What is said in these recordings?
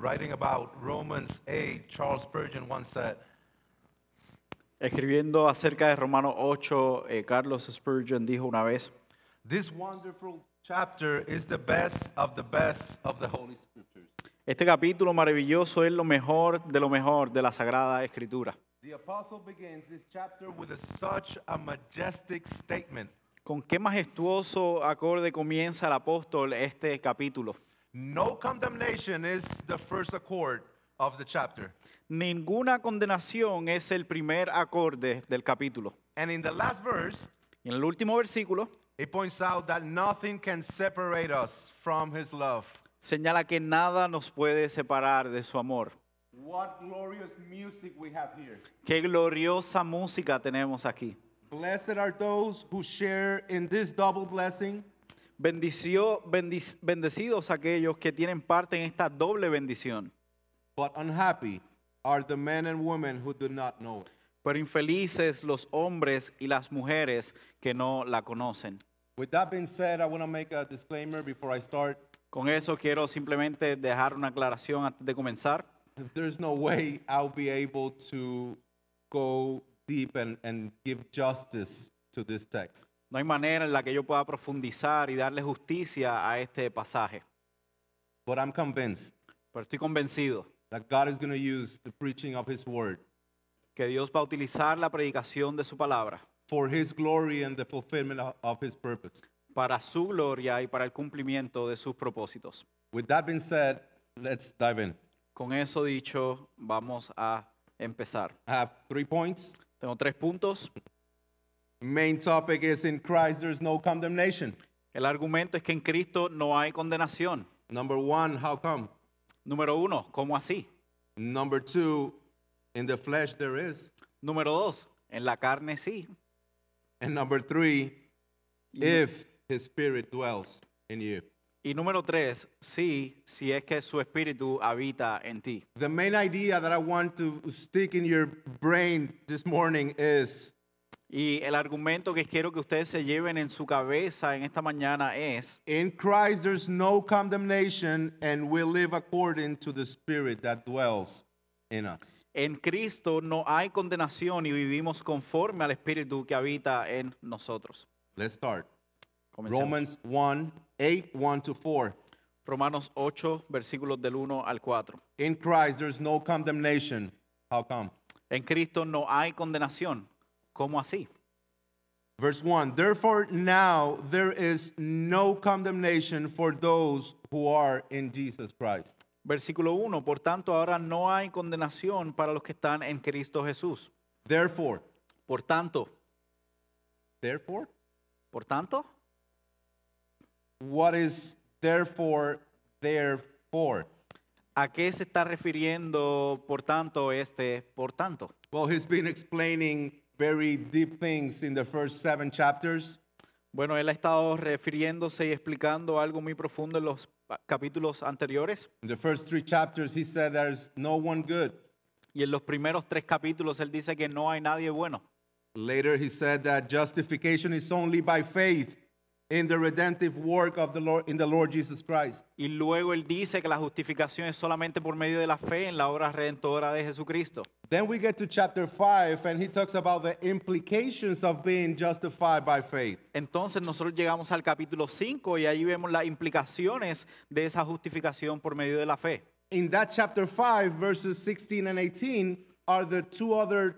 writing about Romans 8, Charles Spurgeon once said, Escribiendo acerca de Romanos 8, Carlos Spurgeon dijo una vez, this wonderful chapter is the best of the Holy Scriptures. este capítulo maravilloso es lo mejor de la Sagrada Escritura. The apostle begins this chapter with such a majestic statement. ¿Con qué majestuoso acorde comienza el apóstol este capítulo? No condemnation is the first accord of the chapter. Ninguna condenación es el primer acorde del capítulo. And in the last verse, Y en el último versículo it points out that nothing can separate us from his love. señala que nada nos puede separar de su amor. What glorious music we have here. Qué gloriosa música tenemos aquí. Blessed are those who share in this double blessing. Bendecidos aquellos que tienen parte en esta doble bendición. But unhappy are the men and women who do not know it. Pero infelices los hombres y las mujeres que no la conocen. With that being said, I want to make a disclaimer before I start. Con eso quiero simplemente dejar una aclaración antes de comenzar. There's no way I'll be able to go deep and give justice to this text. No hay manera en la que yo pueda profundizar y darle justicia a este pasaje. But I'm convinced Pero estoy convencido that God is going to use the preaching of his word que Dios va a utilizar la predicación de su palabra for his glory and the fulfillment of his purpose. para su gloria y para el cumplimiento de sus propósitos. With that being said, let's dive in. Con eso dicho, vamos a empezar. I have 3 points. Tengo 3 puntos. Main topic is in Christ there's no condemnation. El argumento es que en Cristo no hay condenación. Number 1, how come? Número 1, ¿cómo así? Number 2, in the flesh there is. Número 2, en la carne sí. And number 3, if his spirit dwells in you. Y número 3, sí, si es que su espíritu habita en ti. The main idea that I want to stick in your brain this morning is Y el argumento que quiero que ustedes se lleven en su cabeza en esta mañana es: in Christ there's no condemnation and we live according to the spirit that dwells in us. en Cristo no hay condenación y vivimos conforme al espíritu que habita en nosotros. Let's start. Comencemos. Romans 1:8-1-4. Romanos 8, versículos del 1 al 4. In Christ there's no condemnation. How come? En Cristo no hay condenación. ¿Cómo así? Verse 1, therefore now there is no condemnation for those who are in Jesus Christ. Versículo 1, por tanto ahora no hay condenación para los que están en Cristo Jesús. Therefore, Por tanto, therefore, what is therefore? ¿a qué se está refiriendo por tanto por tanto? Well, he's been explaining very deep things in the first 7 chapters. Bueno, él ha estado refiriéndose y explicando algo muy profundo en los capítulos anteriores. In the first 3 chapters, he said there's no one good. Y en los primeros 3 capítulos él dice que no hay nadie bueno. Later, he said that justification is only by faith in the redemptive work of the Lord, in the Lord Jesus Christ. Y luego él dice que la justificación es solamente por medio de la fe en la obra redentora de Jesucristo. Then we get to chapter 5, and he talks about the implications of being justified by faith. Entonces nosotros llegamos al capítulo 5 y ahí vemos las implicaciones de esa justificación por medio de la fe. In that chapter 5, verses 16 and 18 are the 2 other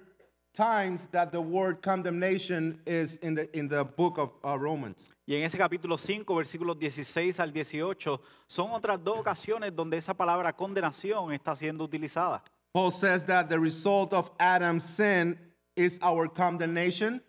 times that the word condemnation is in the book of Romans. Y en ese capítulo 5, versículos 16 al 18, son otras 2 ocasiones donde esa palabra condenación está siendo utilizada. Paul says that the result of Adam's sin is our condemnation,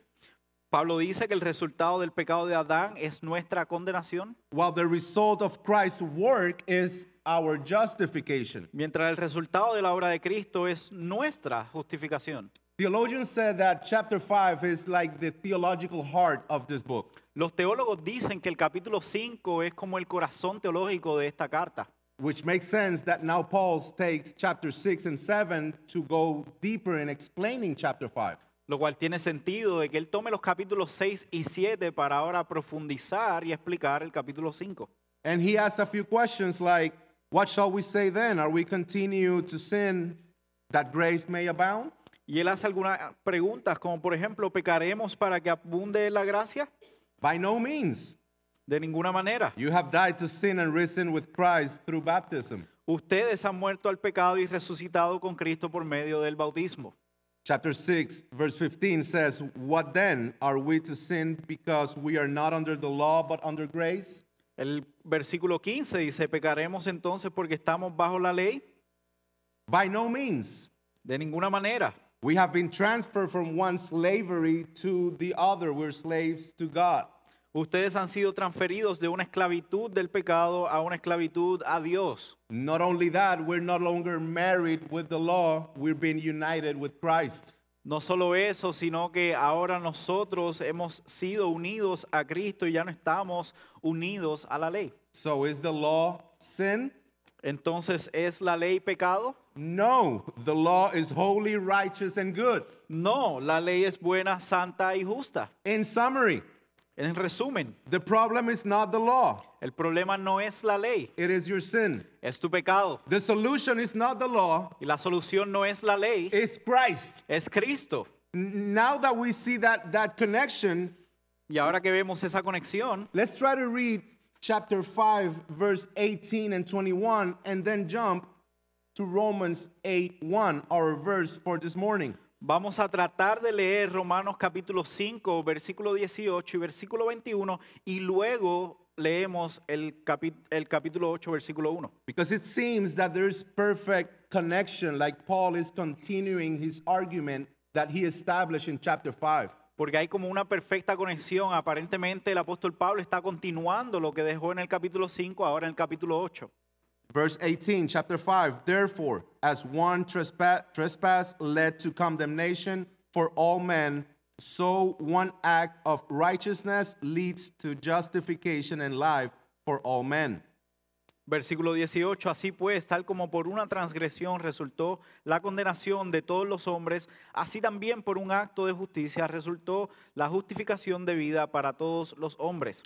Pablo dice que el resultado del pecado de Adán es nuestra condenación, while the result of Christ's work is our justification. mientras el resultado de la obra de Cristo es nuestra justificación. Theologians said that chapter 5 is like the theological heart of this book, Los teólogos dicen que el capítulo 5 es como el corazón teológico de esta carta. which makes sense that now Paul takes chapter 6 and 7 to go deeper in explaining chapter 5. Lo cual tiene sentido de que él tome los capítulos 6 y 7 para ahora profundizar y explicar el capítulo 5. And he asks a few questions like, What shall we say then? Are we continue to sin that grace may abound? Y él hace algunas preguntas, como por ejemplo, ¿pecaremos para que abunde la gracia? By no means. De ninguna manera. You have died to sin and risen with Christ through baptism. Ustedes han muerto al pecado y resucitado con Cristo por medio del bautismo. Chapter 6, verse 15 says, what then? Are we to sin because we are not under the law but under grace? El versículo 15 dice, ¿pecaremos entonces porque estamos bajo la ley? By no means. De ninguna manera. We have been transferred from one slavery to the other. We're slaves to God. Ustedes han sido transferidos de una esclavitud del pecado a una esclavitud a Dios. Not only that, we're no longer married with the law. We're being united with Christ. No solo eso, sino que ahora nosotros hemos sido unidos a Cristo y ya no estamos unidos a la ley. So is the law sin? Entonces, ¿es la ley pecado? No, the law is holy, righteous, and good. No, la ley es buena, santa y justa. In summary, En resumen, the problem is not the law. el problema no es la ley, It is your sin. es tu pecado. The solution is not the law. Y la solución no es la ley, It's Christ. es Cristo. Now that we see that connection, Y ahora que vemos esa conexión, let's try to read chapter 5, verse 18 and 21, and then jump to Romans 8:1, our verse for this morning. vamos a tratar de leer Romanos capítulo 5, versículo 18 y versículo 21, y luego leemos el capítulo 8, versículo 1. Because it seems that there's perfect connection, like Paul is continuing his argument that he established in chapter 5. Porque hay como una perfecta conexión. Aparentemente el apóstol Pablo está continuando lo que dejó en el capítulo 5, ahora en el capítulo 8. Verse 18, chapter 5, therefore, as one trespass led to condemnation for all men, so one act of righteousness leads to justification and life for all men. Versículo 18, así pues, tal como por una transgresión resultó la condenación de todos los hombres, así también por un acto de justicia resultó la justificación de vida para todos los hombres.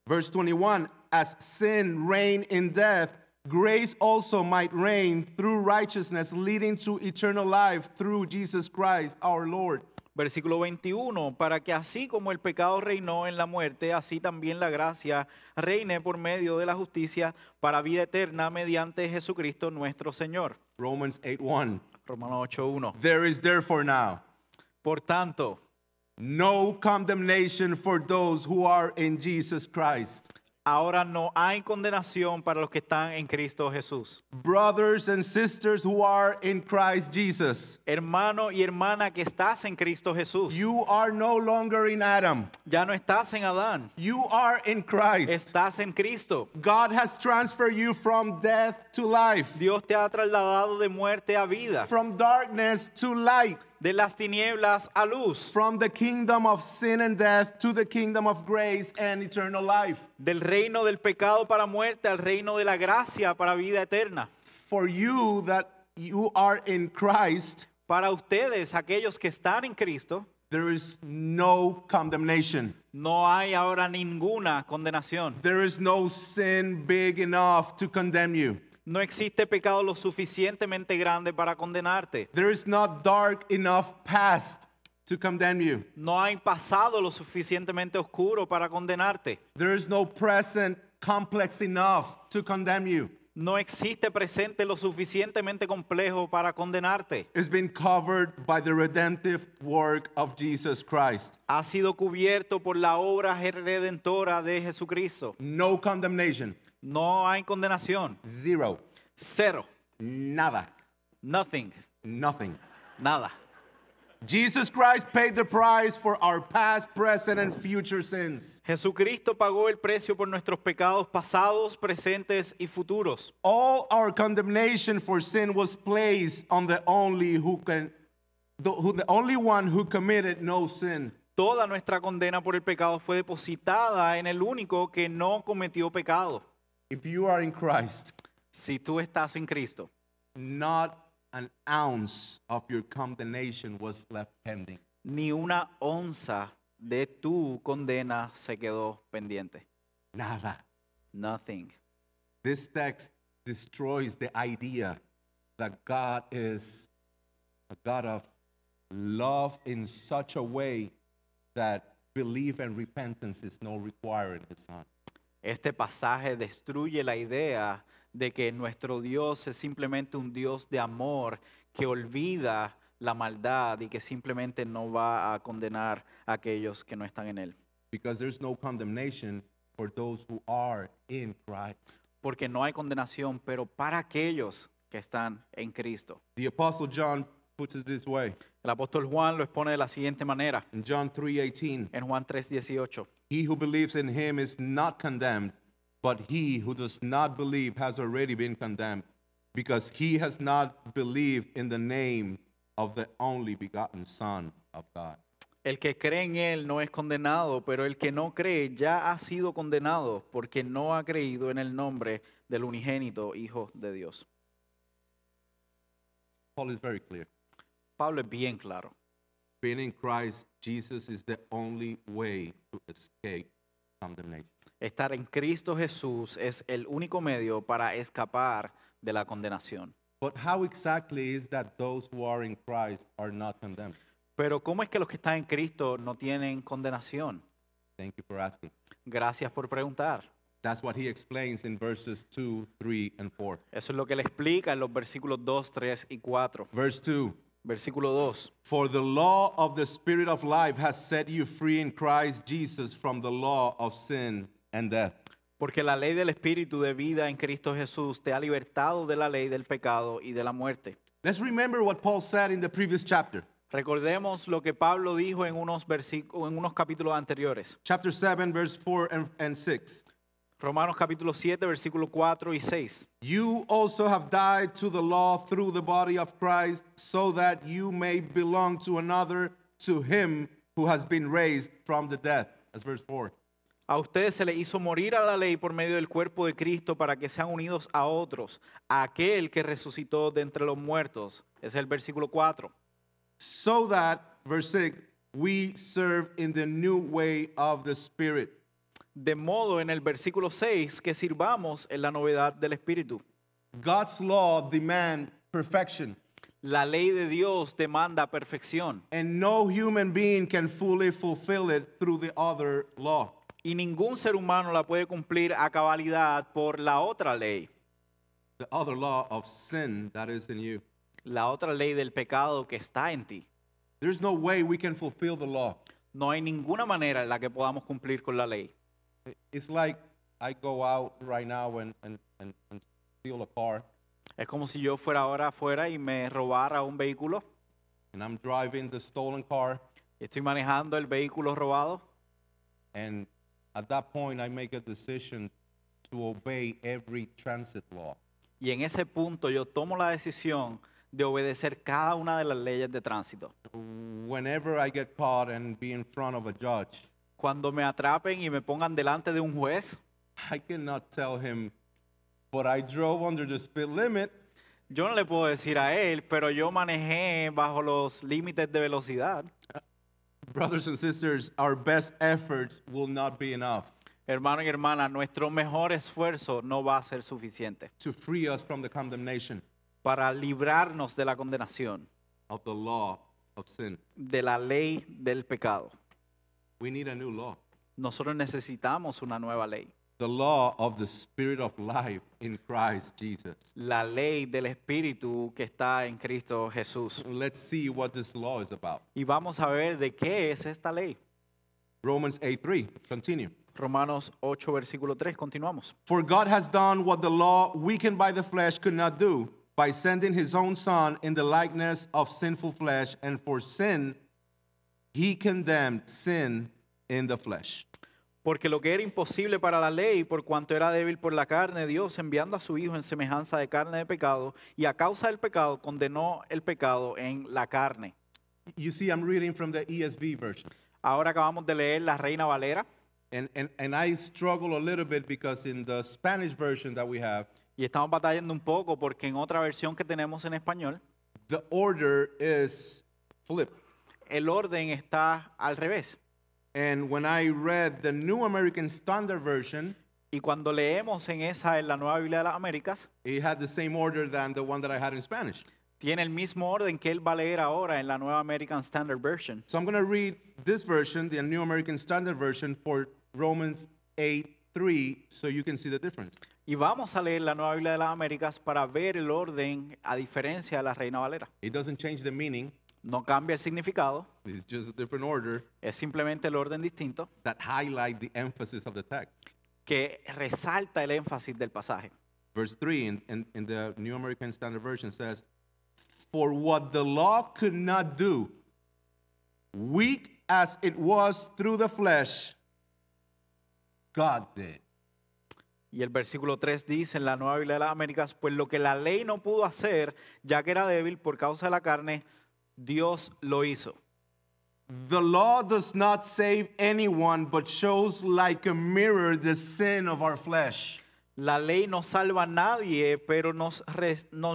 Verse 21, as sin reigned in death, grace also might reign through righteousness, leading to eternal life through Jesus Christ our Lord. Versículo 21, para que así como el pecado reinó en la muerte, así también la gracia reine por medio de la justicia para vida eterna mediante Jesucristo nuestro Señor. Romans 8:1. Romanos 8:1. There is therefore now Por tanto, no condemnation for those who are in Jesus Christ. ahora no hay condenación para los que están en Cristo Jesús. Brothers and sisters who are in Christ Jesus, Hermano y hermana que estás en Cristo Jesús. you are no longer in Adam. Ya no estás en Adán, You are in Christ. estás en Cristo. God has transferred you from death to life, Dios te ha trasladado de muerte a vida, from darkness to light, de las tinieblas a luz, from the kingdom of sin and death to the kingdom of grace and eternal life. del reino del pecado para muerte al reino de la gracia para vida eterna. For you that you are in Christ, Para ustedes, aquellos que están en Cristo, there is no condemnation. no hay ahora ninguna condenación. There is no sin big enough to condemn you. No existe pecado lo suficientemente grande para condenarte. There is not dark enough past to condemn you. No hay pasado lo suficientemente oscuro para condenarte. There is no present complex enough to condemn you. No existe presente lo suficientemente complejo para condenarte. It's been covered by the redemptive work of Jesus Christ. Ha sido cubierto por la obra redentora de Jesucristo. No condemnation. No hay condenación. Zero. Cero. Nada. Nothing. Nothing. Nada. Jesus Christ paid the price for our past, present, and future sins. Jesucristo pagó el precio por nuestros pecados pasados, presentes y futuros. All our condemnation for sin was placed on the only the only one who committed no sin. Toda nuestra condena por el pecado fue depositada en el único que no cometió pecado. If you are in Christ, Si tú estás en Cristo, not an ounce of your condemnation was left pending. ni una onza de tu condena se quedó pendiente. Nada. Nothing. This text destroys the idea that God is a God of love in such a way that belief and repentance is no required in His Son. Este pasaje destruye la idea de que nuestro Dios es simplemente un Dios de amor que olvida la maldad y que simplemente no va a condenar a aquellos que no están en Él. Because there's no condemnation for those who are in Christ. Porque no hay condenación, pero para aquellos que están en Cristo. The Apostle John puts it this way El apóstol Juan lo expone de la siguiente manera, in John 3:18. en Juan 3:18. He who believes in him is not condemned, but he who does not believe has already been condemned, because he has not believed in the name of the only begotten Son of God. El que cree en Él no es condenado, pero el que no cree ya ha sido condenado porque no ha creído en el nombre del unigénito Hijo de Dios. Paul is very clear. Pablo es bien claro. Being in Christ Jesus is the only way to escape condemnation. Estar en Cristo Jesús es el único medio para escapar de la condenación. But how exactly is that those who are in Christ are not condemned? Pero ¿cómo es que los que están en Cristo no tienen condenación? Thank you for asking. Gracias por preguntar. That's what he explains in verses 2, 3, and 4. Eso es lo que él explica en los versículos 2, 3 y 4. Verse 2. Versículo 2. For the law of the Spirit of life has set you free in Christ Jesus from the law of sin and death. Porque la ley del Espíritu de vida en Cristo Jesús te ha libertado de la ley del pecado y de la muerte. Let's remember what Paul said in the previous chapter. Recordemos lo que Pablo dijo en unos capítulos anteriores. Chapter 7, verse 4 and 6. Romanos capítulo 7, versículos 4 y 6. You also have died to the law through the body of Christ, so that you may belong to another, to him who has been raised from the dead. That's verse 4. A ustedes se les hizo morir a la ley por medio del cuerpo de Cristo para que sean unidos a otros, a aquel que resucitó de entre los muertos. Ese es el versículo 4. So that, verse 6, we serve in the new way of the Spirit. De modo en el versículo 6 que sirvamos en la novedad del Espíritu. God's law demands perfection, La ley de Dios demanda perfección and no human being can fully fulfill it through the other law. y ningún ser humano la puede cumplir a cabalidad por la otra ley, The other law of sin that is in you. la otra ley del pecado que está en ti. There's no way we can fulfill the law. No hay ninguna manera en la que podamos cumplir con la ley. It's like I go out right now and steal a car, Es como si yo fuera ahora afuera y me robara un vehículo and I'm driving the stolen car, y estoy manejando el vehículo robado and at that point I make a decision to obey every transit law. y en ese punto yo tomo la decisión de obedecer cada una de las leyes de tránsito. Whenever I get caught and be in front of a judge, Cuando me atrapen y me pongan delante de un juez, I cannot tell him, but I drove under the speed limit. yo no le puedo decir a él, pero yo manejé bajo los límites de velocidad. Brothers and sisters, our best efforts will not be enough Hermano y hermana, nuestro mejor esfuerzo no va a ser suficiente to free us from the condemnation para librarnos de la condenación, of the law of sin. de la ley del pecado. We need a new law. Nosotros necesitamos una nueva ley. The law of the Spirit of life in Christ Jesus. La ley del Espíritu que está en Cristo Jesús. Let's see what this law is about. Y vamos a ver de qué es esta ley. Romans 8:3. Continue. Romanos 8, versículo 3, continuamos. For God has done what the law, weakened by the flesh, could not do, by sending his own Son in the likeness of sinful flesh, and for sin, he condemned sin in the flesh. Porque lo que era imposible para la ley, por cuanto era débil por la carne, Dios enviando a su Hijo en semejanza de carne de pecado, y a causa del pecado condenó el pecado en la carne. You see, I'm reading from the ESV version. Ahora acabamos de leer la Reina Valera, And I struggle a little bit because in the Spanish version that we have, y estamos batallando un poco porque en otra versión que tenemos en español, the order is flipped. el orden está al revés. And when I read the New American Standard Version, Y cuando leemos en la Nueva Biblia de las Américas, it had the same order than the one that I had in Spanish. tiene el mismo orden que él va a leer ahora en la Nueva American Standard Version. So I'm going to read this version, the New American Standard Version, for Romans 8:3, so you can see the difference. Y vamos a leer la Nueva Biblia de las Américas para ver el orden a diferencia de la Reina Valera. It doesn't change the meaning. No cambia el significado, It's just a different order es simplemente el orden distinto that highlight the emphasis of the text. que resalta el énfasis del pasaje. Verse 3 in the New American Standard Version says, "For what the law could not do, weak as it was through the flesh, God did." Y el versículo 3 dice en la Nueva Biblia de las Américas, pues lo que la ley no pudo hacer, ya que era débil por causa de la carne, Dios lo hizo. The law does not save anyone, but shows like a mirror the sin of our flesh. La ley no salva a nadie, pero nos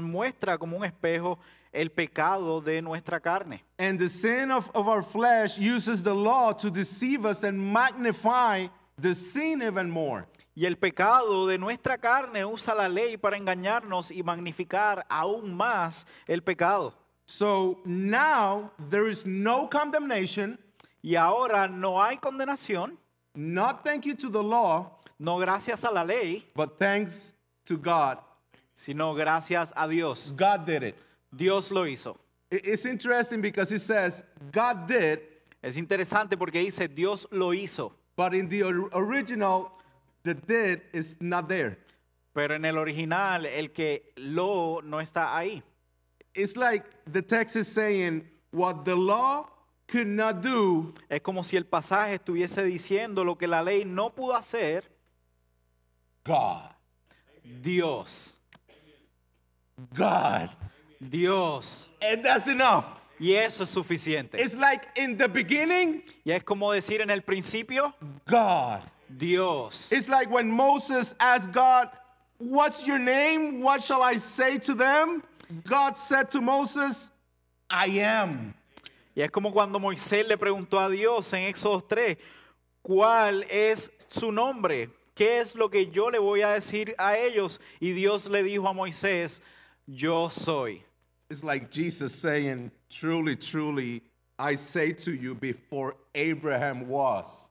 muestra como un espejo el pecado de nuestra carne. And the sin of our flesh uses the law to deceive us and magnify the sin even more. Y el pecado de nuestra carne usa la ley para engañarnos y magnificar aún más el pecado. So now there is no condemnation, Y ahora no hay condenación, not thank you to the law, no gracias a la ley, but thanks to God. sino gracias a Dios. God did it. Dios lo hizo. It's interesting because it says God did, Es interesante porque dice Dios lo hizo, but in the original, the did is not there. pero en el original el que lo no está ahí. It's like the text is saying what the law could not do, Es como si el pasaje estuviese diciendo lo que la ley no pudo hacer, God, Dios. God. Dios. And that's enough. Y eso es suficiente. It's like in the beginning, Y es como decir en el principio, God. Dios. It's like when Moses asked God, "What's your name? What shall I say to them?" God said to Moses, "I am." Y es como cuando Moisés le preguntó a Dios en Éxodo 3, ¿cuál es su nombre? ¿Qué es lo que yo le voy a decir a ellos? Y Dios le dijo a Moisés, yo soy. It's like Jesus saying, "Truly, truly, I say to you, before Abraham was,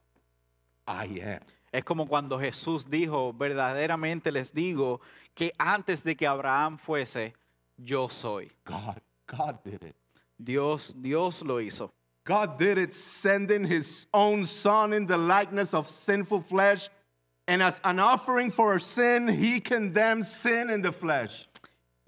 I am." Es como cuando Jesús dijo, verdaderamente les digo que antes de que Abraham fuese, yo soy. God did it. Dios lo hizo. God did it, sending his own son in the likeness of sinful flesh. And as an offering for our sin, he condemned sin in the flesh.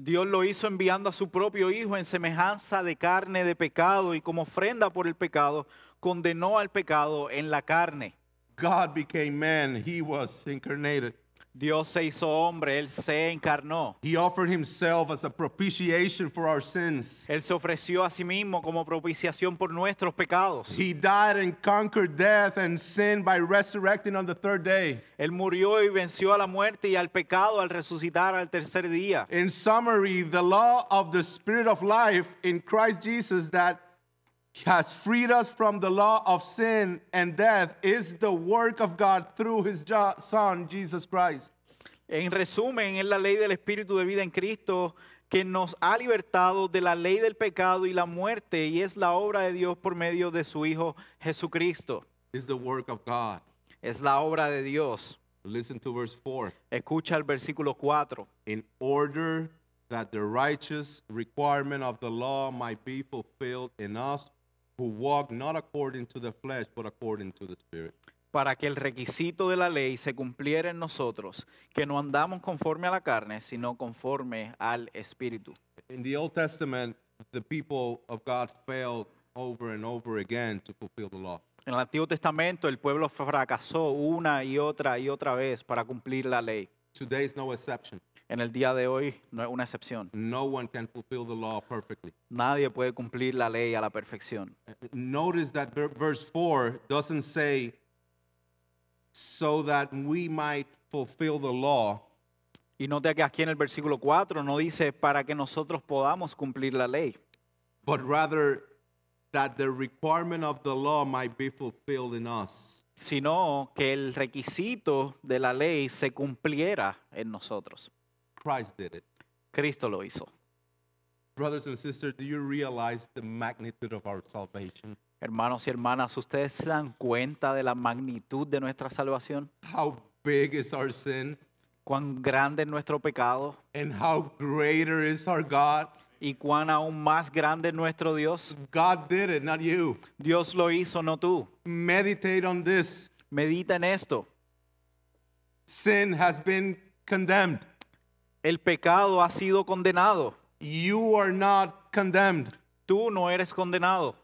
Dios lo hizo enviando a su propio Hijo en semejanza de carne de pecado y como ofrenda por el pecado, condenó al pecado en la carne. God became man. He was incarnated. Dios se hizo hombre, Él se encarnó. He offered himself as a propitiation for our sins. Él se ofreció a sí mismo como propiciación por nuestros pecados. He died and conquered death and sin by resurrecting on the third day. Él murió y venció a la muerte y al pecado al resucitar al tercer día. In summary, the law of the Spirit of life in Christ Jesus that has freed us from the law of sin and death is the work of God through his Son, Jesus Christ. En resumen, es la ley del Espíritu de vida en Cristo que nos ha libertado de la ley del pecado y la muerte y es la obra de Dios por medio de su Hijo Jesucristo. Is the work of God. Es la obra de Dios. Listen to verse 4. Escucha el versículo 4. In order that the righteous requirement of the law might be fulfilled in us who walk not according to the flesh, but according to the Spirit. Para que el requisito de la ley se cumpliera en nosotros, que no andamos conforme a la carne, sino conforme al Espíritu. In the Old Testament, the people of God failed over and over again to fulfill the law. En el Antiguo Testamento el pueblo fracasó una y otra vez para cumplir la ley. Today is no exception. En el día de hoy no es una excepción. No one can fulfill the law perfectly. Nadie puede cumplir la ley a la perfección. Notice that verse 4 doesn't say, so that we might fulfill the law. Y note que aquí en el versículo 4 no dice para que nosotros podamos cumplir la ley, But rather, that the requirement of the law might be fulfilled in us. sino que el requisito de la ley se cumpliera en nosotros. Christ did it. Cristo lo hizo. Brothers and sisters, do you realize the magnitude of our salvation? Hermanos y hermanas, ¿ustedes se dan cuenta de la magnitud de nuestra salvación? How big is our sin? ¿Cuán grande es nuestro pecado? And how greater is our God? ¿Y cuán aún más grande es nuestro Dios? God did it, not you. Dios lo hizo, no tú. Meditate on this. Medita en esto. Sin has been condemned. El pecado ha sido condenado. You are not condemned Tú no eres condenado.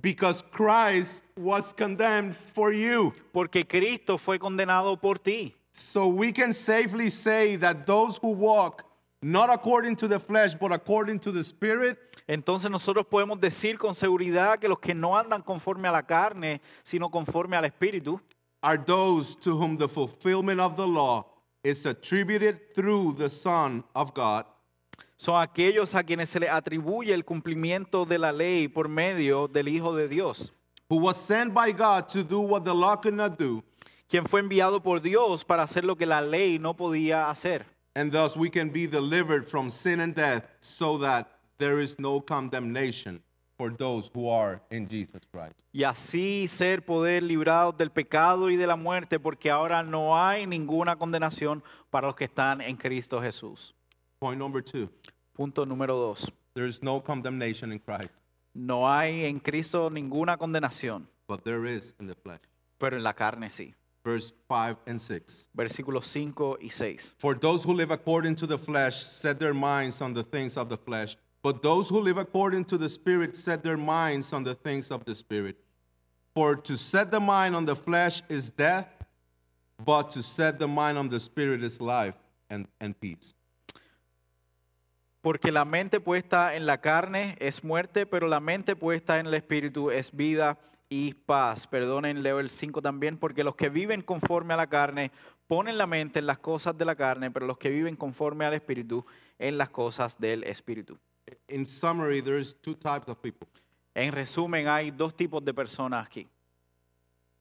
because Christ was condemned for you. Porque Cristo fue condenado por ti. So we can safely say that those who walk not according to the flesh but according to the Spirit Entonces nosotros podemos decir con seguridad que los que no andan conforme a la carne, sino conforme al Espíritu, are those to whom the fulfillment of the law is attributed through the Son of God, son aquellos a quienes se les atribuye el cumplimiento de la ley por medio del Hijo de Dios, who was sent by God to do what the law could not do, quien fue enviado por Dios para hacer lo que la ley no podía hacer. and thus we can be delivered from sin and death so that there is no condemnation for those who are in Jesus Christ. Y así ser poder librados del pecado y de la muerte, porque ahora no hay ninguna condenación para los que están en Cristo Jesús. Point number 2, Punto número 2. there is no condemnation in Christ, No hay en Cristo ninguna condenación, but there is in the flesh. pero en la carne sí. Verse 5 and 6. Versículos 5 y 6. For those who live according to the flesh set their minds on the things of the flesh, but those who live according to the Spirit set their minds on the things of the Spirit. For to set the mind on the flesh is death, but to set the mind on the Spirit is life and peace. Porque la mente puesta en la carne es muerte, pero la mente puesta en el Espíritu es vida y paz. Perdonen, leo el 5 también, porque los que viven conforme a la carne ponen la mente en las cosas de la carne, pero los que viven conforme al Espíritu en las cosas del Espíritu. In summary, there's two types of people, En resumen, hay dos tipos de personas aquí.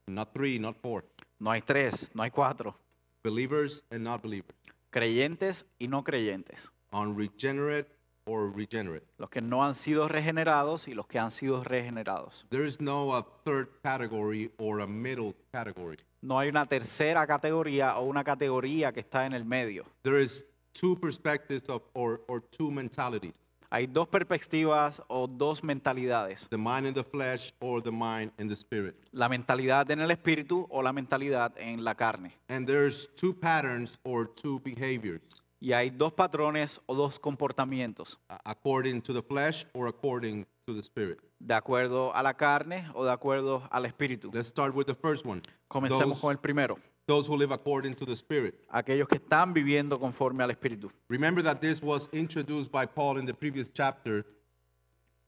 not three, not four. No hay tres, no hay cuatro. Believers and not believers. Creyentes y no creyentes. Unregenerate or regenerate. Los que no han sido regenerados y los que han sido regenerados. There is no a third category or a middle category. No hay una tercera categoría o una categoría que está en el medio. There is two perspectives of or two mentalities. Hay dos perspectivas o dos mentalidades. The mind in the flesh or the mind in the spirit. La mentalidad en el espíritu o la mentalidad en la carne. And there's two patterns or two behaviors, Y hay dos patrones o dos comportamientos, according to the flesh or according to the spirit. de acuerdo a la carne o de acuerdo al espíritu. Let's start with the first one. Comencemos con el primero. Those who live according to the spirit. Aquellos que están viviendo conforme al espíritu. Remember that this was introduced by Paul in the previous chapter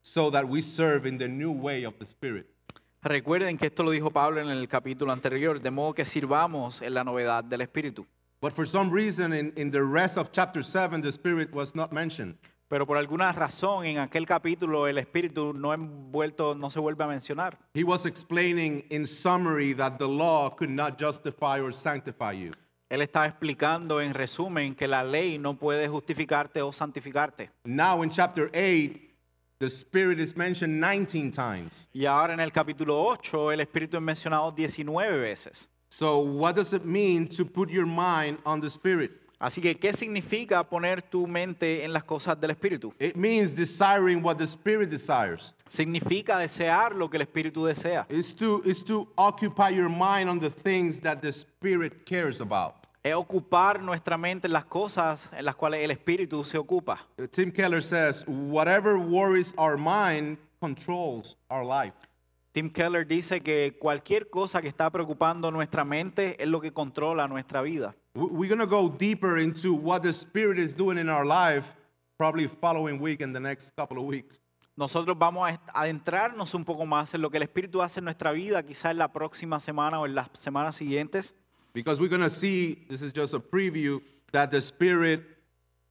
so that we serve in the new way of the spirit. Recuerden que esto lo dijo Pablo en el capítulo anterior, de modo que sirvamos en la novedad del espíritu. But for some reason in the rest of chapter 7, the spirit was not mentioned. Pero por alguna razón en aquel capítulo el espíritu no se vuelve a mencionar. He was explaining in summary that the law could not justify or sanctify you. Él estaba explicando en resumen que la ley no puede justificarte o santificarte. Now in chapter 8, the Spirit is mentioned 19 times. Y ahora en el capítulo 8 el espíritu es mencionado 19 veces. So what does it mean to put your mind on the Spirit? Así que, ¿qué significa poner tu mente en las cosas del espíritu? It means desiring what the Spirit desires. Significa desear lo que el espíritu desea. It's to occupy your mind on the things that the Spirit cares about. Es ocupar nuestra mente en las cosas en las cuales el espíritu se ocupa. Tim Keller says, whatever worries our mind controls our life. Tim Keller dice que cualquier cosa que está preocupando nuestra mente es lo que controla nuestra vida. We're going to go deeper into what the Spirit is doing in our life, probably following week and the next couple of weeks. Nosotros vamos a adentrarnos un poco más en lo que el Espíritu hace en nuestra vida, quizás en la próxima semana o en las semanas siguientes. Because we're going to see, this is just a preview, that the Spirit,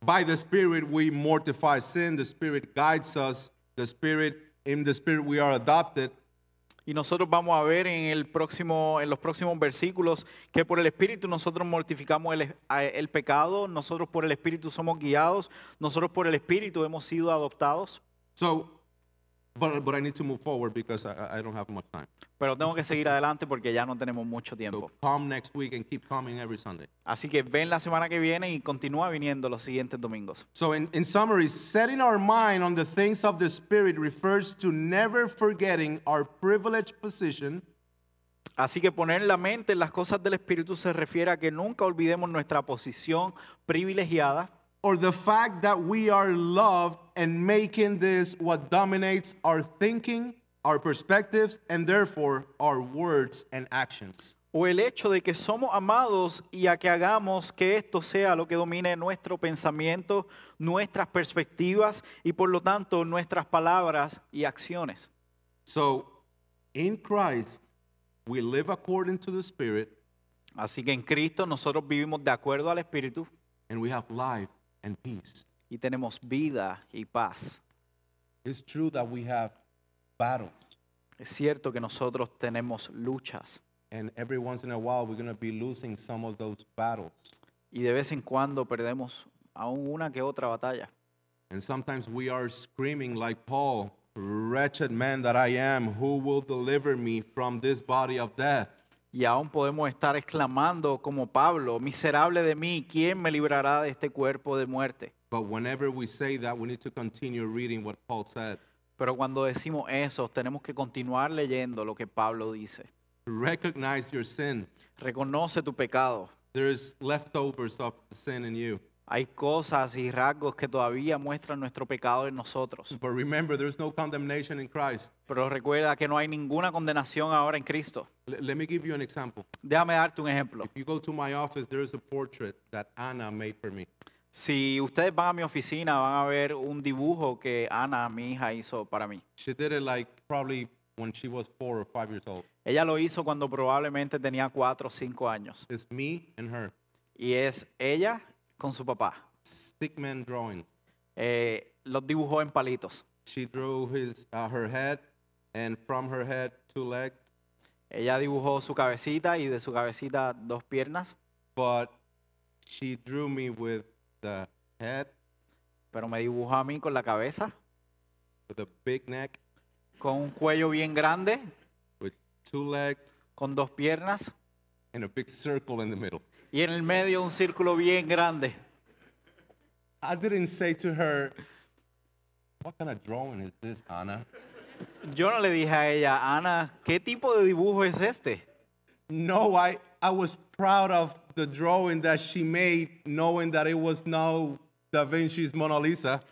by the Spirit we mortify sin, the Spirit guides us, the Spirit in the Spirit we are adopted. Y nosotros vamos a ver en los próximos versículos que por el Espíritu nosotros mortificamos el pecado, nosotros por el Espíritu somos guiados, nosotros por el Espíritu hemos sido adoptados. So, but I need to move forward because I don't have much time. Pero tengo que seguir adelante porque ya no tenemos mucho tiempo. So come next week and keep coming every Sunday. Así que ven la semana que viene y continúa viniendo los siguientes domingos. So in summary, setting our mind on the things of the Spirit refers to never forgetting our privileged position. Así que poner la mente en las cosas del Espíritu se refiere a que nunca olvidemos nuestra posición privilegiada Or the fact that we are loved and making this what dominates our thinking, our perspectives, and therefore our words and actions. o el hecho de que somos amados y a que hagamos que esto sea lo que domine nuestro pensamiento, nuestras perspectivas y por lo tanto nuestras palabras y acciones. So in Christ, we live according to the Spirit Así que en Cristo nosotros vivimos de acuerdo al Espíritu and we have life and peace. y tenemos vida y paz. It's true that we have battles, Es cierto que nosotros tenemos luchas and every once in a while we're going to be losing some of those battles. y de vez en cuando perdemos aún una que otra batalla. And sometimes we are screaming like Paul, wretched man that I am, who will deliver me from this body of death? Y aún podemos estar exclamando como Pablo, miserable de mí, ¿quién me librará de este cuerpo de muerte? But whenever we say that, we need to continue reading what Paul said. Pero cuando decimos eso, tenemos que continuar leyendo lo que Pablo dice. Recognize your sin. Reconoce tu pecado. There's leftovers of sin in you. Hay cosas y rasgos que todavía muestran nuestro pecado en nosotros. But remember, there's no condemnation in Christ. Pero recuerda que no hay ninguna condenación ahora en Cristo. Let me give you an example. Déjame darte un ejemplo. If you go to my office, there is a portrait that Anna made for me. Si ustedes van a mi oficina, van a ver un dibujo que Ana, mi hija, hizo para mí. She did it like probably when she was 4 or 5 years old. Ella lo hizo cuando probablemente tenía 4 o 5 años. It's me and her. Y es ella con su papá. Stickman drawing. Los dibujó en palitos. She drew her head, and from her head, 2 legs. Ella dibujó su cabecita y de su cabecita 2 piernas, But she drew me with the head, pero me dibujó a mí con la cabeza, with a big neck, con un cuello bien grande, with 2 legs, con 2 piernas and a big circle in the middle. y en el medio un círculo bien grande. I didn't say to her, what kind of drawing is this, Anna? Yo no le dije a ella, Ana, ¿qué tipo de dibujo es este? No, I was proud of the drawing that she made, knowing that it was now Da Vinci's Mona Lisa.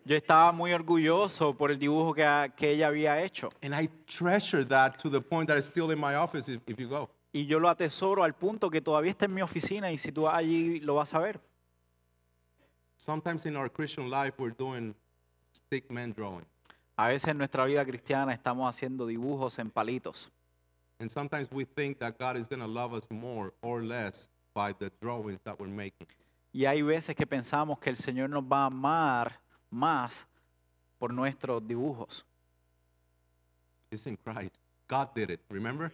Yo estaba muy orgulloso por el dibujo que ella había hecho. And I treasure that to the point that it's still in my office if you go. Y yo lo atesoro al punto que todavía está en mi oficina y si tú vas allí lo vas a ver. Sometimes in our Christian life, we're doing stickman drawing. A veces en nuestra vida cristiana estamos haciendo dibujos en palitos. And sometimes we think that God is going to love us more or less by the drawings that we're making. Y hay veces que pensamos que el Señor nos va a amar más por nuestros dibujos. It's in Christ. God did it, remember?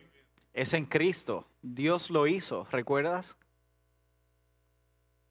Es en Cristo. Dios lo hizo. ¿Recuerdas?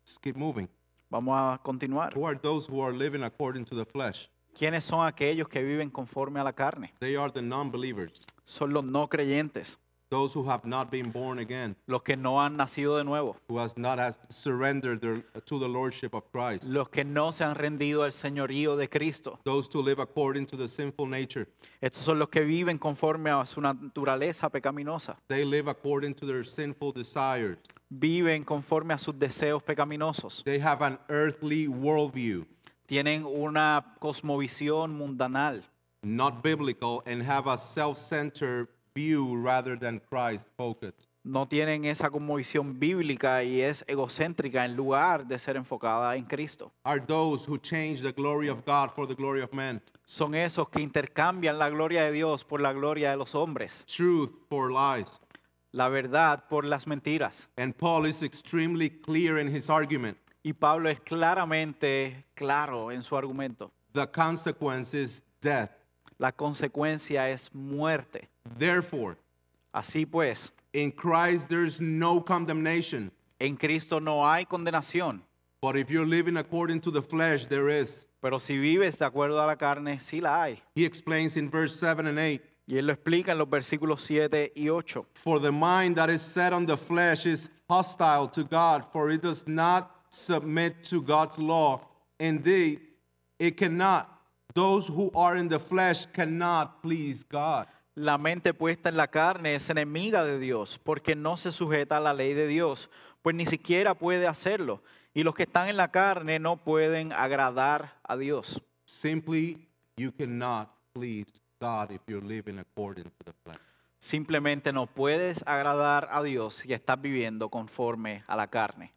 Just keep moving. Vamos a continuar. Who are those who are living according to the flesh? ¿Quiénes son aquellos que viven conforme a la carne? They are the non-believers, Son los no creyentes, those who have not been born again, los que no han nacido de nuevo, has surrendered to the lordship of Christ, los que no se han rendido al señorío de Cristo. those who live according to the sinful nature. Estos son los que viven conforme a su naturaleza pecaminosa. They live according to their sinful desires. Viven conforme a sus deseos pecaminosos. They have an earthly worldview, Tienen una cosmovisión mundanal. not biblical, and have a self-centered view rather than Christ-focused. No tienen esa cosmovisión bíblica y es egocéntrica en lugar de ser enfocada en Cristo. Are those who change the glory of God for the glory of man, Son esos que intercambian la gloria de Dios por la gloria de los hombres, truth for lies. la verdad por las mentiras. And Paul is extremely clear in his argument. Y Pablo es claramente claro en su argumento. The consequence is death. La consecuencia es muerte. Therefore, Así pues, in Christ there's no condemnation. en Cristo no hay condenación. But if you're living according to the flesh, there is. Pero si vives de acuerdo a la carne, sí la hay. He explains in verse 7 and 8. Y él lo explica en los versículos 7 y 8. For the mind that is set on the flesh is hostile to God, for it does not submit to God's law. Indeed, it cannot. Those who are in the flesh cannot please God. La mente puesta en la carne es enemiga de Dios, porque no se sujeta a la ley de Dios, pues ni siquiera puede hacerlo. Y los que están en la carne no pueden agradar a Dios. Simply, you cannot please God if you're living according to the flesh. Simplemente no puedes agradar a Dios si estás viviendo conforme a la carne.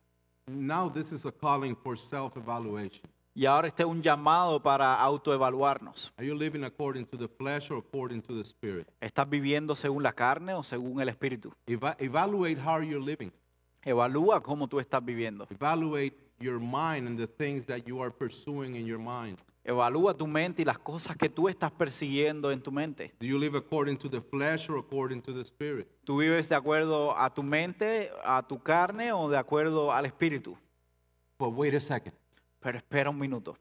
Now, this is a calling for self-evaluation. Y ahora este es un llamado para autoevaluarnos. Are you living according to the flesh or according to the spirit? ¿Estás viviendo según la carne o según el espíritu? Evaluate how you're living. Evalúa cómo tú estás viviendo. Evaluate your mind and the things that you are pursuing in your mind. Evalúa tu mente y las cosas que tú estás persiguiendo en tu mente. Do you live according to the flesh or according to the spirit? ¿Tú vives de acuerdo a tu mente, a tu carne o de acuerdo al espíritu? But wait a second. Pero espera un minuto.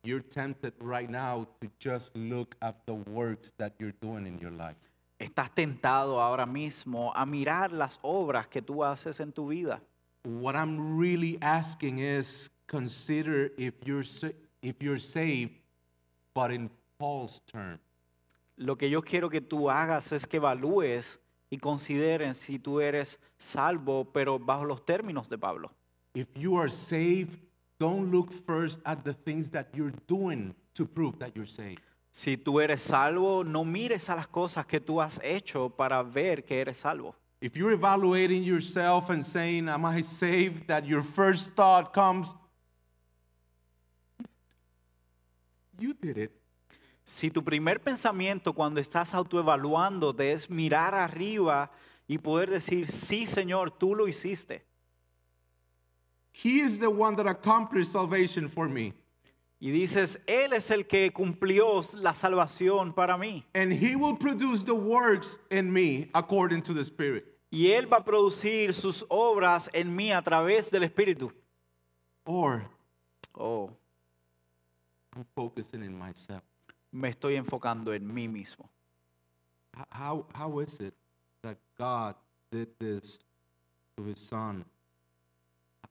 You're tempted right now to just look at the works that you're doing in your life. Estás tentado ahora mismo a mirar las obras que tú haces en tu vida. What I'm really asking is consider if you're saved, but in Paul's term. Lo que yo quiero que tú hagas es que evalúes y consideren si tú eres salvo, pero bajo los términos de Pablo. If you are saved, don't look first at the things that you're doing to prove that you're saved. Si tú eres salvo, no mires a las cosas que tú has hecho para ver que eres salvo. If you're evaluating yourself and saying, am I saved? That your first thought comes, you did it. Si tu primer pensamiento cuando estás autoevaluándote es mirar arriba y poder decir, sí, Señor, tú lo hiciste. He is the one that accomplished salvation for me. Y dices, Él es el que cumplió la salvación para mí. And he will produce the works in me according to the Spirit. Y Él va a producir sus obras en mí a través del Espíritu. Or Oh, I'm focusing in myself. me estoy enfocando en mí mismo. How is it that God did this to his son?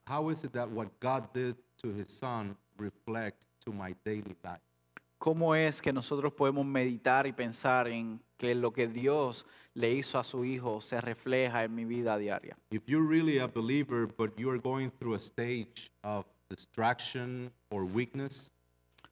How is it that what God did to his son reflects to my daily life? ¿Cómo es que nosotros podemos meditar y pensar en que lo que Dios le hizo a su hijo se refleja en mi vida diaria? If you're really a believer, but you are going through a stage of distraction or weakness,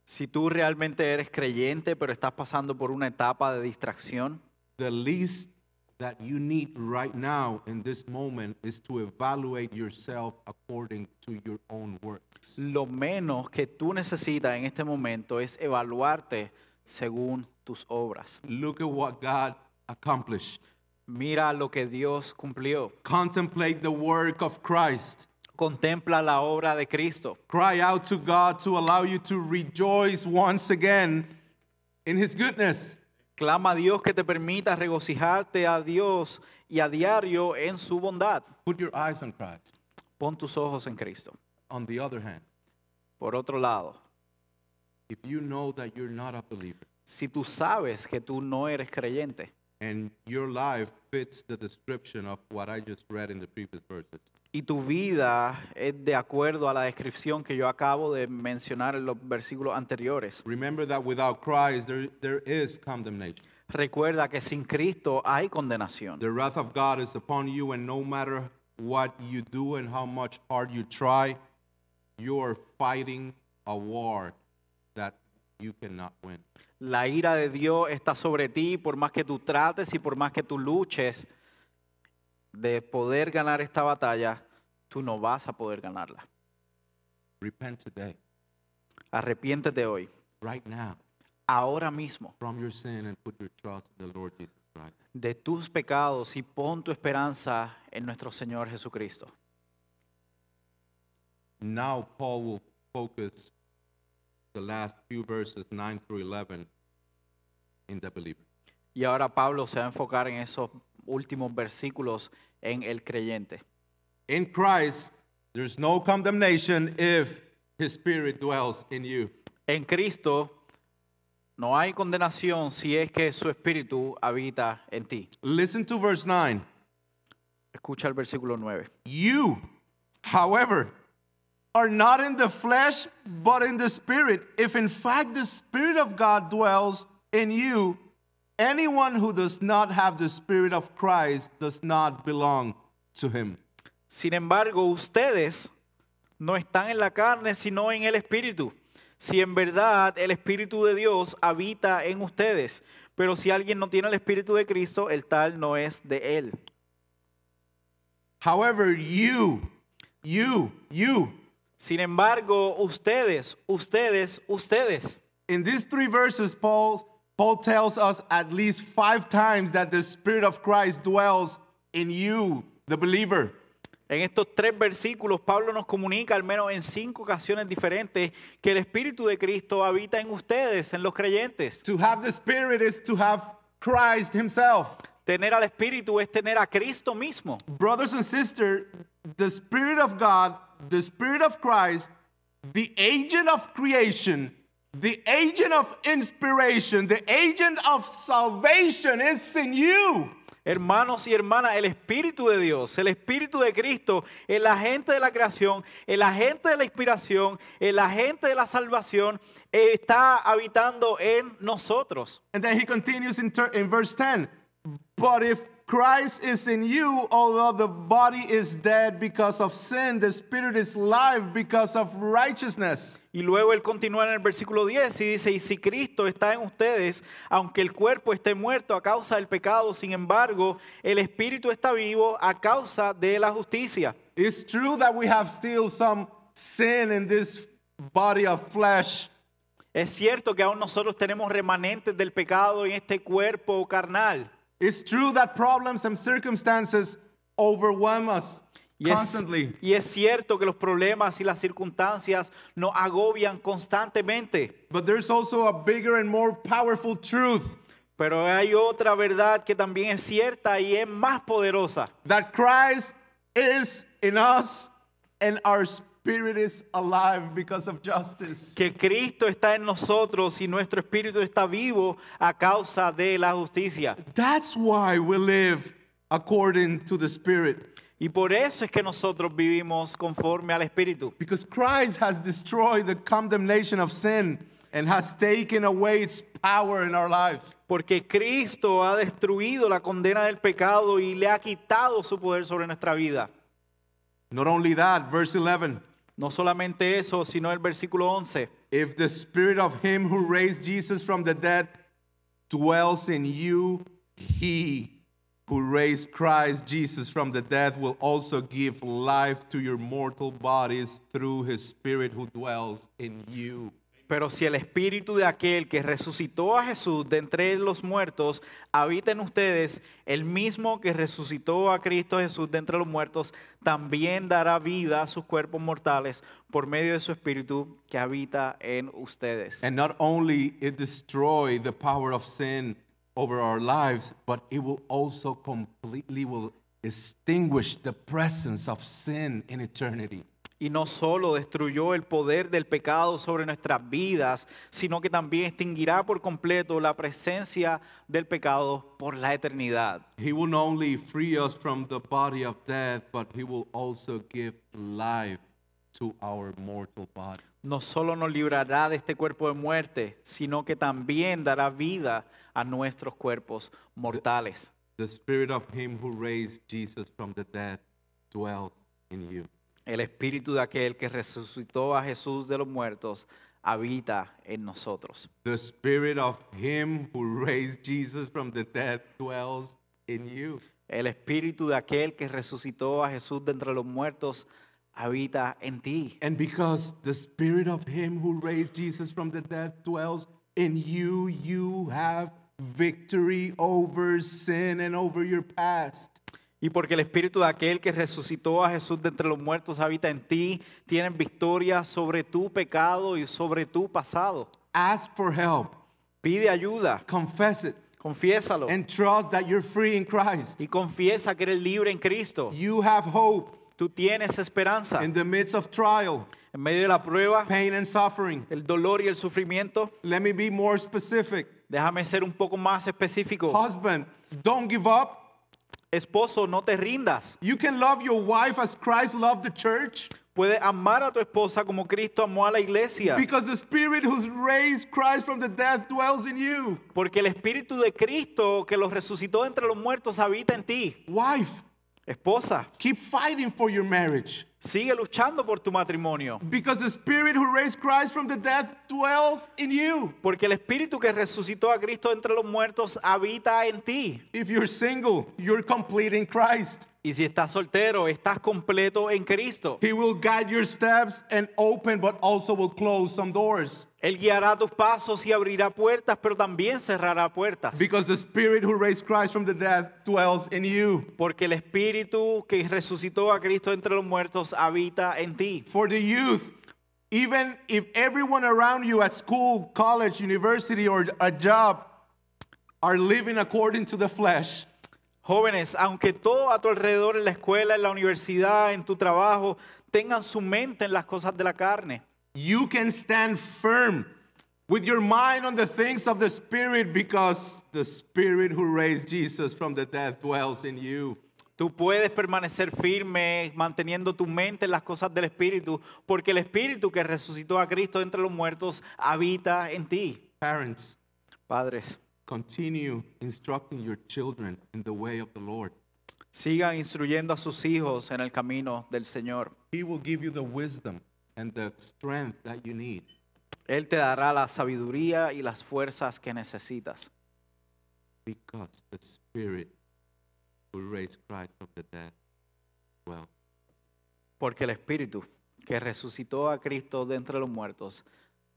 Si tú realmente eres creyente, pero estás pasando por una etapa de distracción, the least that you need right now in this moment is to evaluate yourself according to your own works. lo menos que tú necesitas en este momento es evaluarte según tus obras. Look at what God accomplished. Mira lo que Dios cumplió. Contemplate the work of Christ. Contempla la obra de Cristo. Cry out to God to allow you to rejoice once again in his goodness. Clama a Dios que te permita regocijarte a Dios y a diario en su bondad. Put your eyes on Christ. Pon tus ojos en Cristo. On the other hand, Por otro lado, if you know that you're not a believer si tú sabes que tú no eres creyente and your life fits the description of what I just read in the previous verses, y tu vida es de acuerdo a la descripción que yo acabo de mencionar en los versículos anteriores, remember that without Christ there is condemnation. recuerda que sin Cristo hay condenación. The wrath of God is upon you, and no matter what you do and how much hard you try, you are fighting a war that you cannot win. La ira de Dios está sobre ti, por más que tú trates y por más que tú luches de poder ganar esta batalla, tú no vas a poder ganarla. Repent today, Arrepiéntete hoy, right now, ahora mismo, from your sin and put your trust in the Lord Jesus Christ. de tus pecados y pon tu esperanza en nuestro Señor Jesucristo. Now Paul will focus the last few verses, 9 through 11, in the believer. Y ahora Pablo se va a enfocar en esos últimos versículos en el creyente. In Christ, there's no condemnation if his spirit dwells in you. En Cristo no hay condenación si es que su espíritu habita en ti. Listen to verse 9. Escucha el versículo 9. You, however, are not in the flesh, but in the spirit. If in fact the Spirit of God dwells in you, anyone who does not have the Spirit of Christ does not belong to him. Sin embargo, ustedes no están en la carne, sino en el Espíritu. Si en verdad el Espíritu de Dios habita en ustedes. Pero si alguien no tiene el Espíritu de Cristo, el tal no es de él. However, you. Sin embargo, ustedes. In these 3 verses, Paul tells us at least 5 times that the Spirit of Christ dwells in you, the believer. En estos 3 versículos, Pablo nos comunica al menos en 5 ocasiones diferentes que el Espíritu de Cristo habita en ustedes, en los creyentes. To have the Spirit is to have Christ himself. Tener al Espíritu es tener a Cristo mismo. Brothers and sisters, the Spirit of God, the Spirit of Christ, the agent of creation, the agent of inspiration, the agent of salvation is in you. Hermanos y hermanas, el Espíritu de Dios, el Espíritu de Cristo, el agente de la creación, el agente de la inspiración, el agente de la salvación, está habitando en nosotros. And then he continues in verse 10. But if Christ is in you, although the body is dead because of sin, the spirit is alive because of righteousness. Y luego él continúa en el versículo 10 y dice, y si Cristo está en ustedes, aunque el cuerpo esté muerto a causa del pecado, sin embargo, el espíritu está vivo a causa de la justicia. It's true that we have still some sin in this body of flesh. Es cierto que aún nosotros tenemos remanentes del pecado en este cuerpo carnal. It's true that problems and circumstances overwhelm us constantly. Y es cierto que los problemas y las circunstancias nos agobian constantemente. But there's also a bigger and more powerful truth. Pero hay otra verdad que también es cierta y es más poderosa. That Christ is in us and our spirit is alive because of justice. Que Cristo está en nosotros y nuestro espíritu está vivo a causa de la justicia. That's why we live according to the Spirit. Y por eso es que nosotros vivimos conforme al Espíritu. Because Christ has destroyed the condemnation of sin and has taken away its power in our lives. Porque Cristo ha destruido la condena del pecado y le ha quitado su poder sobre nuestra vida. Not only that, verse 11. No solamente eso, sino el versículo 11. If the spirit of him who raised Jesus from the dead dwells in you, he who raised Christ Jesus from the dead will also give life to your mortal bodies through his spirit who dwells in you. Pero si el espíritu de aquel que resucitó a Jesús de entre los muertos habita en ustedes, el mismo que resucitó a Cristo Jesús de entre los muertos, también dará vida a sus cuerpos mortales por medio de su espíritu que habita en ustedes. And not only it destroy the power of sin over our lives, but it will also completely will extinguish the presence of sin in eternity. Y no solo destruyó el poder del pecado sobre nuestras vidas, sino que también extinguirá por completo la presencia del pecado por la eternidad. He will not only free us from the body of death, but he will also give life to our mortal bodies. No solo nos librará de este cuerpo de muerte, sino que también dará vida a nuestros cuerpos mortales. The spirit of him who raised Jesus from the dead dwells in you. El espíritu de aquel que resucitó a Jesús de los muertos habita en nosotros. The spirit of him who raised Jesus from the dead dwells in you. El espíritu de aquel que resucitó a Jesús de entre los muertos habita en ti. And because the spirit of him who raised Jesus from the dead dwells in you, you have victory over sin and over your past. Y porque el espíritu de aquel que resucitó a Jesús de entre los muertos habita en ti, tienes victoria sobre tu pecado y sobre tu pasado. Ask for help. Pide ayuda, Confess it. confiésalo And trust that you're free in Christ. y confiesa que eres libre en Cristo. You have hope Tú tienes esperanza in the midst of trial, en medio de la prueba, pain, and suffering. el dolor y el sufrimiento. Let me be more specific. Déjame ser un poco más específico. Husband, don't give up. Esposo, no te rindas. You can love your wife as Christ loved the church, Puedes amar a tu esposa como Cristo amó a la iglesia. because the Spirit who's raised Christ from the dead dwells in you. Porque el Espíritu de Cristo que los resucitó entre los muertos habita en ti. Wife, Esposa, keep fighting for your marriage, sigue luchando por tu matrimonio. because the Spirit who raised Christ from the dead dwells in you. Porque el Espíritu que resucitó a Cristo entre los muertos habita en ti. If you're single, you're complete in Christ. Y si estás soltero, estás completo en Cristo. He will guide your steps and open, but also will close some doors. Él guiará tus pasos y abrirá puertas, pero también cerrará puertas. Because the Spirit who raised Christ from the dead dwells in you. Porque el Espíritu que resucitó a Cristo entre los muertos habita en ti. For the youth, even if everyone around you at school, college, university, or a job are living according to the flesh, Jóvenes, aunque todo a tu alrededor en la escuela, en la universidad, en tu trabajo, tengan su mente en las cosas de la carne, you can stand firm with your mind on the things of the Spirit, because the Spirit who raised Jesus from the dead dwells in you. tú puedes permanecer firme manteniendo tu mente en las cosas del Espíritu, porque el Espíritu que resucitó a Cristo entre los muertos habita en ti. Parents, Padres, continue instructing your children in the way of the Lord. sigan instruyendo a sus hijos en el camino del Señor. He will give you the wisdom and the strength that you need, Él te dará la sabiduría y las fuerzas que necesitas, because the Spirit who raised Christ from the dead dwells. porque el Espíritu que resucitó a Cristo de entre los muertos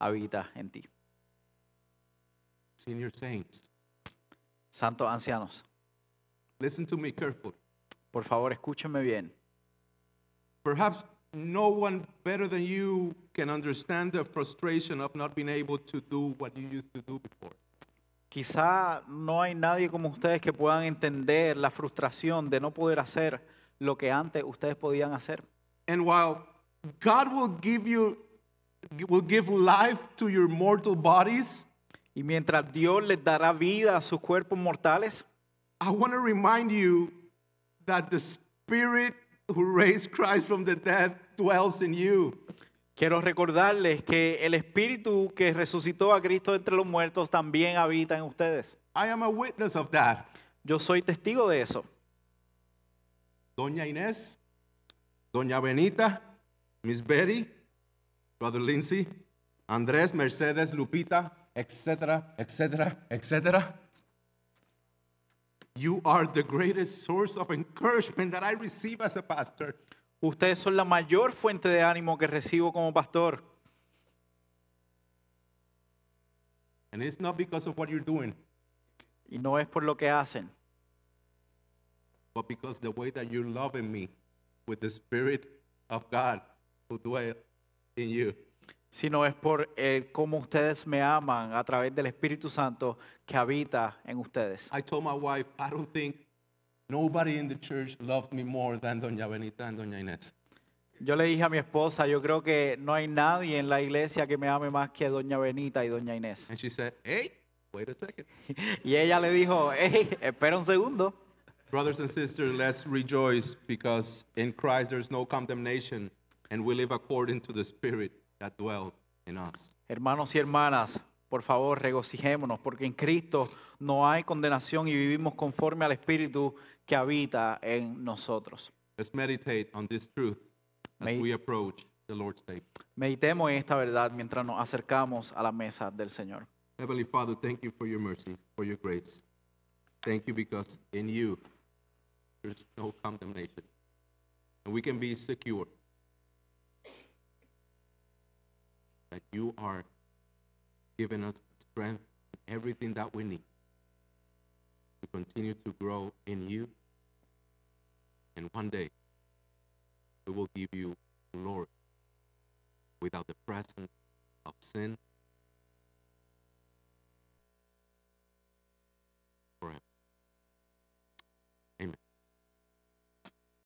habita en ti. Senior saints, Santos ancianos, listen to me carefully. por favor, escúchenme bien. Perhaps no one better than you can understand the frustration of not being able to do what you used to do before. Quizá no hay nadie como ustedes que puedan entender la frustración de no poder hacer lo que antes ustedes podían hacer. And while God will give life to your mortal bodies, Y mientras Dios les dará vida a sus cuerpos mortales, I want to remind you that the Spirit who raised Christ from the dead dwells in you. quiero recordarles que el Espíritu que resucitó a Cristo entre los muertos también habita en ustedes. I am a witness of that. Yo soy testigo de eso. Doña Inés, Doña Benita, Miss Betty, Brother Lindsay, Andrés, Mercedes, Lupita, etc., etc., etc. You are the greatest source of encouragement that I receive as a pastor. Ustedes son la mayor fuente de ánimo que recibo como pastor. And it's not because of what you're doing, Y no es por lo que hacen, but because the way that you're loving me with the Spirit of God who dwells in you. sino es por cómo ustedes me aman a través del Espíritu Santo que habita en ustedes. I told my wife, I don't think nobody in the church loves me more than Doña Benita and Doña Inés. Yo le dije a mi esposa, yo creo que no hay nadie en la iglesia que me ame más que Doña Benita y Doña Inés. And she said, hey, wait a second. Y ella le dijo, hey, espera un segundo. Brothers and sisters, let's rejoice, because in Christ there's no condemnation, and we live according to the Spirit that dwells in us. Hermanos y hermanas, por favor, regocijémonos, porque en Cristo no hay condenación y vivimos conforme al Espíritu que habita en nosotros. Let's meditate on this truth as we approach the Lord's table. Meditemos en esta verdad mientras nos acercamos a la mesa del Señor. Heavenly Father, thank you for your mercy, for your grace. Thank you because in you there's no condemnation, and we can be secure that you are giving us the strength and everything that we need to continue to grow in you. And one day, we will give you glory without the presence of sin